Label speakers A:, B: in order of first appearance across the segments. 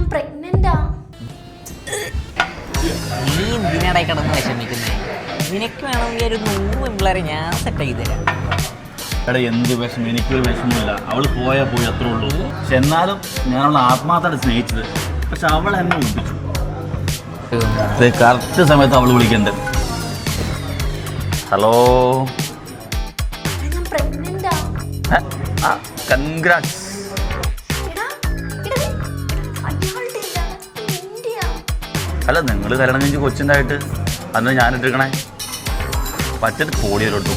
A: ഞാൻ പ്രഗ്നന്റാ.
B: നീ എന്തിനാടായി കിടന്ന് വിഷമിക്കുന്നേ? നിനക്ക് വേണമെങ്കിൽ ഒരു 100 പിള്ളേരെ ഞാൻ സെറ്റ് ചെയ്ത് തരാം.
C: എടാ എന്ത് വിഷമം, എനിക്കൊരു വിഷമമില്ല. അവൾ പോയാൽ പോയി അത്രേ ഉള്ളൂ. പക്ഷെ എന്നാലും ഞാൻ അവളെ ആത്മാർത്ഥമായിട്ട് സ്നേഹിച്ചത്. പക്ഷെ അവൾ എന്നെ ഒപ്പിച്ചു. കറക്റ്റ് സമയത്ത് അവൾ വിളിക്കണ്ടേ. ഹലോ,
A: ഞാൻ പ്രഗ്നന്റാ.
C: കൺഗ്രാറ്റ്സ്. അല്ല, നിങ്ങൾ കല്യാണം കഴിഞ്ഞ് കൊച്ചിൻ്റെതായിട്ട് അന്ന് ഞാനിട്ടിരിക്കണേ പറ്റത് കോടിയിലോട്ടു.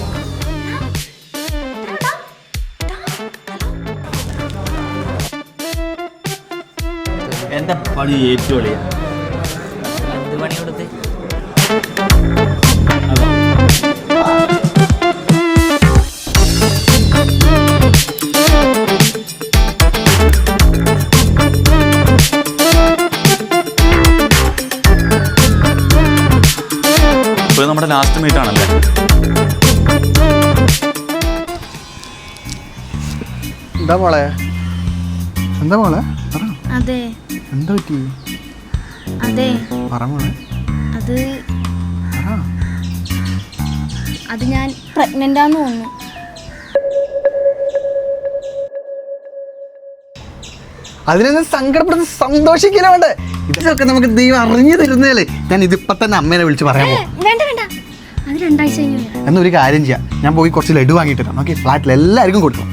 C: എൻ്റെ പണി ഏറ്റവും എളിയ.
B: എന്ത് പണി കൊടുത്ത്?
C: ഇപ്പോൾ നമ്മുടെ ലാസ്റ്റ് മീറ്റ് ആണല്ലേ?
D: എന്താ മോളെ? എന്താ മോളെ?
A: അതെ.
D: എന്താ പറ്റി?
A: അതെ.
D: പറ മോളെ.
A: അത് ഞാൻ പ്രഗ്നന്റാന്ന് തോന്നുന്നു.
D: അതിനൊന്നും സങ്കടപ്പെടുന്ന സന്തോഷിക്കില്ല വേണ്ടേ? ഇതൊക്കെ നമുക്ക് ദൈവം അറിഞ്ഞു തരുന്നതല്ലേ. ഞാൻ ഇതിപ്പോ തന്നെ അമ്മേനെ വിളിച്ച് പറയാൻ പോകും.
A: വേണ്ട വേണ്ട, അത് 2 ആഴ്ച കഴിഞ്ഞു.
D: എന്നൊരു കാര്യം ചെയ്യാം, ഞാൻ പോയി കുറച്ച് ലഡു വാങ്ങിയിട്ട് വരാം. നോക്കി ഫ്ലാറ്റിൽ എല്ലാവർക്കും കൊടുക്കും.